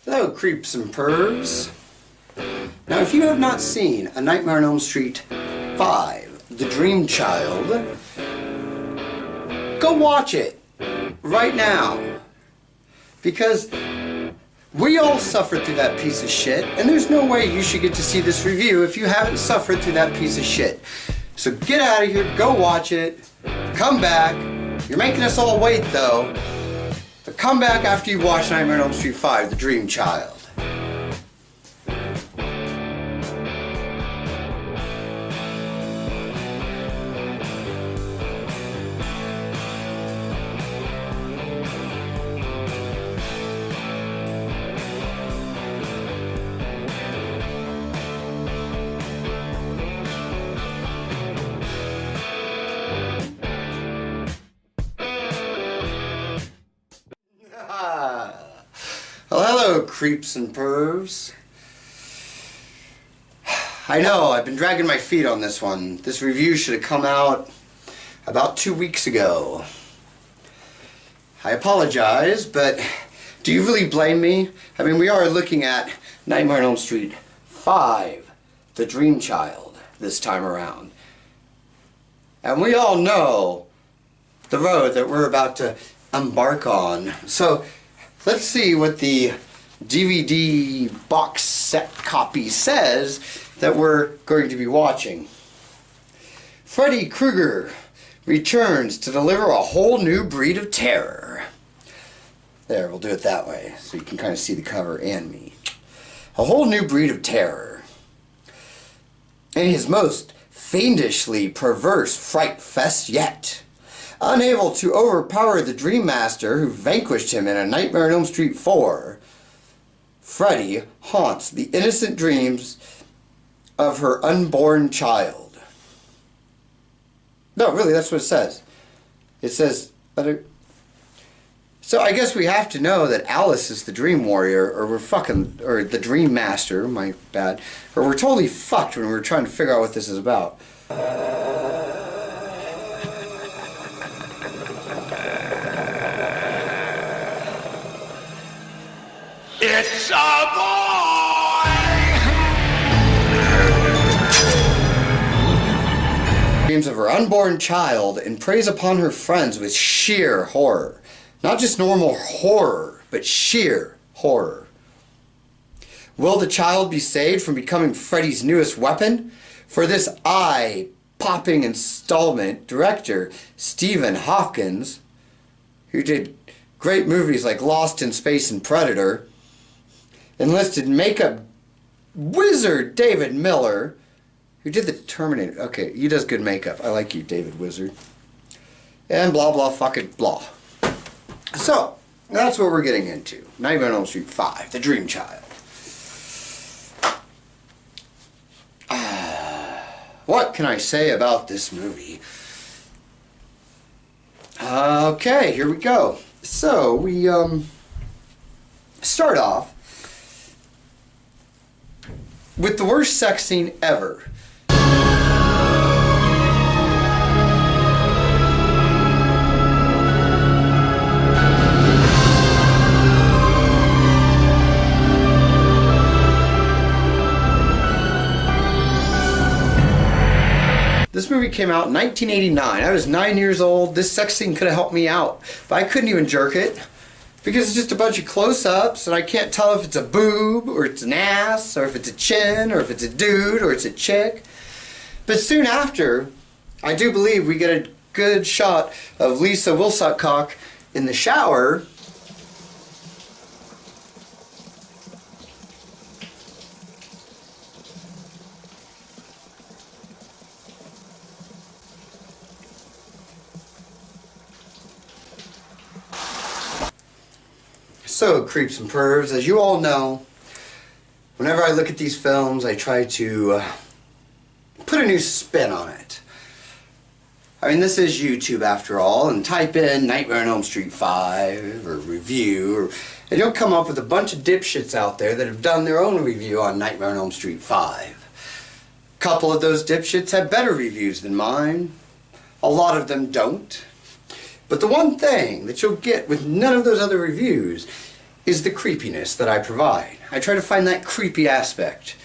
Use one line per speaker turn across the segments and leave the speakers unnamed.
Hello, creeps and pervs. Now, if you have not seen A Nightmare on Elm Street 5, The Dream Child, go watch it right now. Because we all suffered through that piece of shit, and there's no way you should get to see this review if you haven't suffered through that piece of shit. So get out of here, go watch it, come back. You're making us all wait though. But come back after you watch Nightmare on Elm Street 5, The Dream Child. Well, hello, creeps and pervs. I know, I've been dragging my feet on this one. This review should have come out about 2 weeks ago. I apologize, but do you really blame me? I mean, we are looking at Nightmare on Elm Street 5, The Dream Child, this time around. And we all know the road that we're about to embark on. So, let's see what the DVD box set copy says that we're going to be watching. Freddy Krueger returns to deliver a whole new breed of terror. There, we'll do it that way so you can kind of see the cover and me. A whole new breed of terror. In his most fiendishly perverse fright fest yet. Unable to overpower the Dream Master who vanquished him in A Nightmare on Elm Street 4, Freddy haunts the innocent dreams of her unborn child. No, really, that's what it says. It says, so I guess we have to know that Alice is the Dream Warrior, or or the Dream Master, my bad, or we're totally fucked when we're trying to figure out what this is about.
It's a boy!
Dreams of her unborn child and preys upon her friends with sheer horror. Not just normal horror, but sheer horror. Will the child be saved from becoming Freddy's newest weapon? For this eye-popping installment, director Stephen Hopkins, who did great movies like Lost in Space and Predator, enlisted makeup wizard David Miller, who did the Terminator. Okay, he does good makeup. I like you, David Wizard. And blah, blah, fucking blah. So, that's what we're getting into. Nightmare on Elm Street 5, The Dream Child. What can I say about this movie? Okay, here we go. So, we start off with the worst sex scene ever. This movie came out in 1989. I was 9 years old. This sex scene could have helped me out, but I couldn't even jerk it. Because it's just a bunch of close-ups, and I can't tell if it's a boob, or it's an ass, or if it's a chin, or if it's a dude, or it's a chick. But soon after, I do believe we get a good shot of Lisa Wilscock in the shower. So, creeps and pervs, as you all know, whenever I look at these films, I try to put a new spin on it. I mean, this is YouTube after all, and type in Nightmare on Elm Street 5 or review, and you'll come up with a bunch of dipshits out there that have done their own review on Nightmare on Elm Street 5. A couple of those dipshits have better reviews than mine. A lot of them don't. But the one thing that you'll get with none of those other reviews is the creepiness that I provide. I try to find that creepy aspect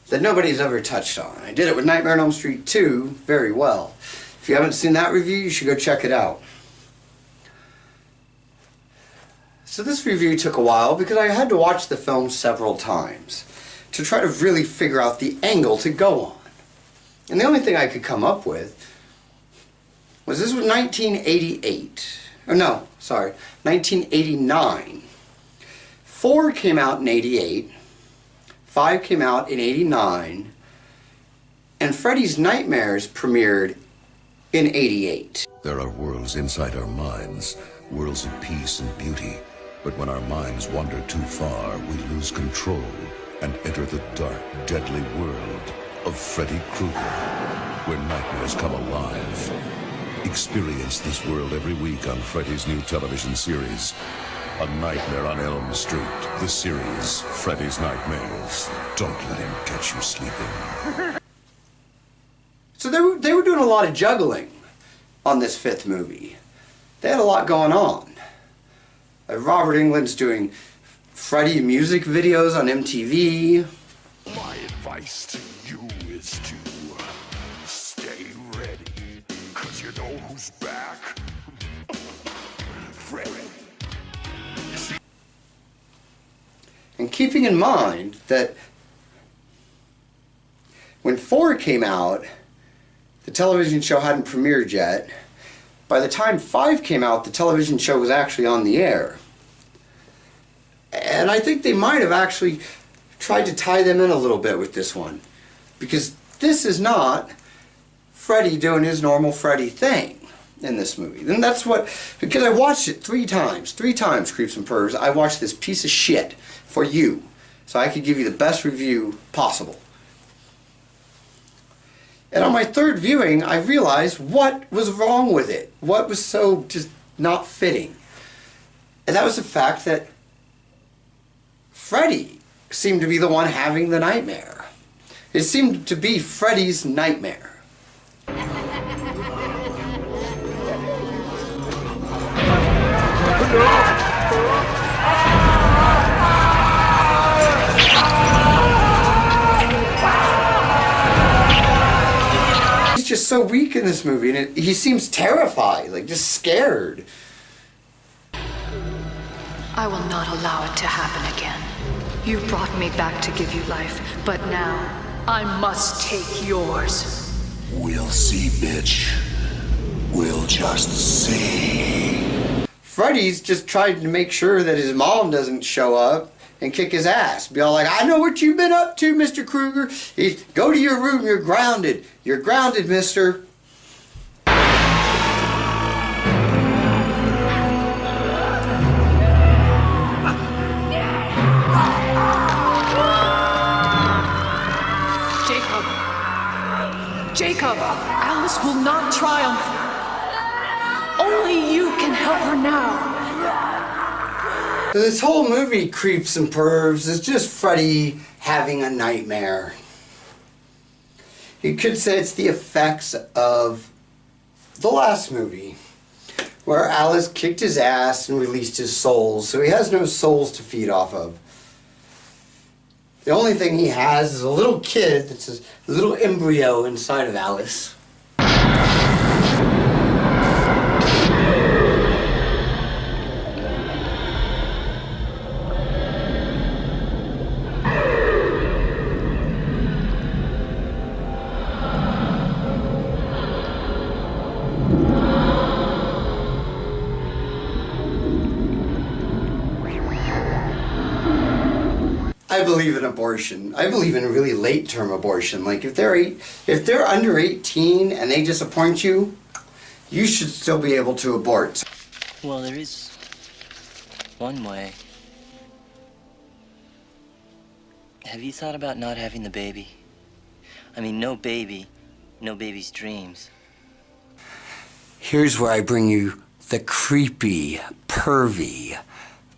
that nobody's ever touched on. I did it with Nightmare on Elm Street 2 very well. If you haven't seen that review, you should go check it out. So this review took a while because I had to watch the film several times to try to really figure out the angle to go on. And the only thing I could come up with was this was 1988. Oh no, sorry, 1989. 4 came out in 88, 5 came out in 89, and Freddy's Nightmares premiered in 88.
There are worlds inside our minds, worlds of peace and beauty. But when our minds wander too far, we lose control and enter the dark, deadly world of Freddy Krueger, where nightmares come alive. Experience this world every week on Freddy's new television series, A Nightmare on Elm Street. The series, Freddy's Nightmares. Don't let him catch you sleeping.
So they were doing a lot of juggling on this 5th movie. They had a lot going on. Robert Englund's doing Freddy music videos on MTV.
My advice to you is to stay ready, cause you know who's back. Freddy.
And keeping in mind that when 4 came out, the television show hadn't premiered yet. By the time 5 came out, the television show was actually on the air. And I think they might have actually tried to tie them in a little bit with this one. Because this is not Freddy doing his normal Freddy thing in this movie. And that's what, because I watched it 3 times, Creeps and Pervs, I watched this piece of shit for you. So I could give you the best review possible. And on my 3rd viewing, I realized what was wrong with it. What was so just not fitting. And that was the fact that Freddy seemed to be the one having the nightmare. It seemed to be Freddy's nightmare. Just so weak in this movie, and he seems terrified, like just scared.
I will not allow it to happen again. You brought me back to give you life, but now I must take yours.
We'll see, bitch. We'll just see.
Freddy's just trying to make sure that his mom doesn't show up and kick his ass. Be all like, I know what you've been up to, Mr. Krueger. Go to your room, you're grounded. You're grounded, mister.
Jacob, Alice will not triumph. Only you can help her now.
This whole movie, Creeps and Pervs, is just Freddy having a nightmare. You could say it's the effects of the last movie, where Alice kicked his ass and released his souls, so he has no souls to feed off of. The only thing he has is a little kid that's a little embryo inside of Alice. I believe in abortion. I believe in really late-term abortion. Like if they're under 18 and they disappoint you, you should still be able to abort.
Well, there is one way. Have you thought about not having the baby? I mean, no baby, no baby's dreams.
Here's where I bring you the creepy, pervy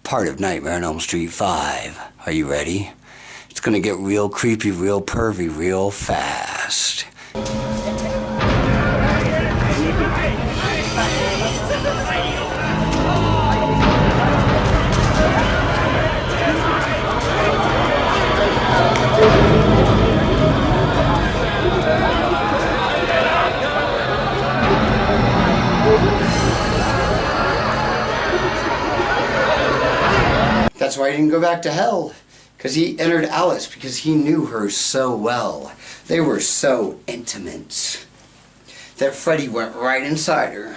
part of Nightmare on Elm Street 5. Are you ready? It's gonna get real creepy, real pervy, real fast. why he didn't go back to hell. Because he entered Alice because he knew her so well. They were so intimate that Freddy went right inside her.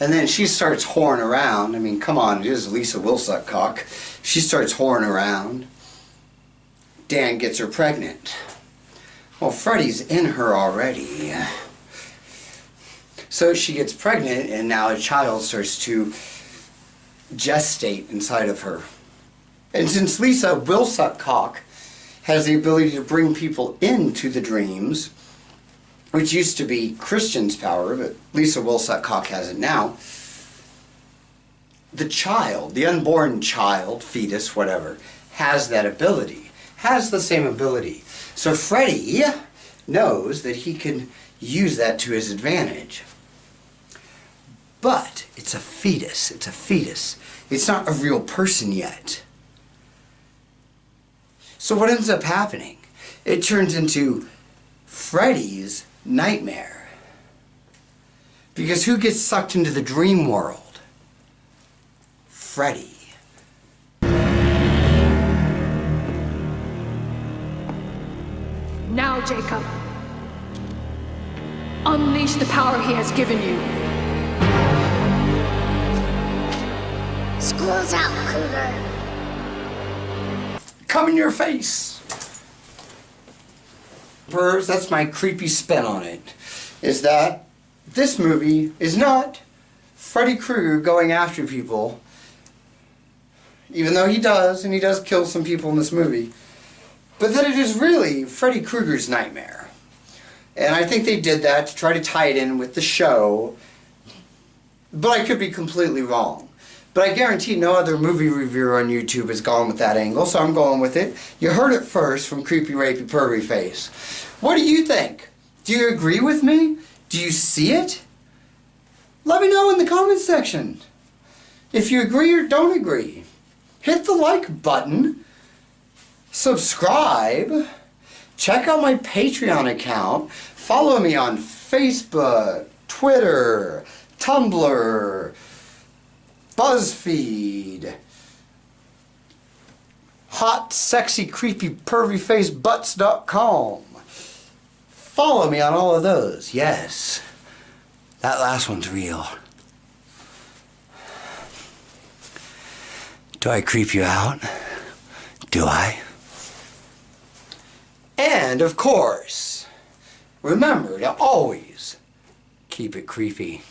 And then she starts whoring around. I mean, come on, it is Lisa Wilsuck-cock. She starts whoring around. Dan gets her pregnant. Well, Freddy's in her already. So she gets pregnant, and now a child starts to gestate inside of her. And since Lisa Wilsuck-cock has the ability to bring people into the dreams, which used to be Christian's power, but Lisa Wilsuck-cock has it now, the child, the unborn child, fetus, whatever, has that ability, has the same ability. So Freddy knows that he can use that to his advantage. But it's a fetus. It's a fetus. It's not a real person yet. So what ends up happening? It turns into Freddy's nightmare. Because who gets sucked into the dream world? Freddy.
Now, Jacob, unleash the power he has given you.
School's out, Krueger.
Come in your face. Pervs, that's my creepy spin on it. Is that this movie is not Freddy Krueger going after people, even though he does, and he does kill some people in this movie, but that it is really Freddy Krueger's nightmare. And I think they did that to try to tie it in with the show, but I could be completely wrong. But I guarantee no other movie reviewer on YouTube has gone with that angle, so I'm going with it. You heard it first from Creepy Rapey Pervy Face. What do you think? Do you agree with me? Do you see it? Let me know in the comments section. If you agree or don't agree. Hit the like button. Subscribe. Check out my Patreon account. Follow me on Facebook, Twitter, Tumblr, BuzzFeed, hot, sexy, creepy, pervy face butts.com. Follow me on all of those. Yes, that last one's real. Do I creep you out? Do I? And, of course, remember to always keep it creepy.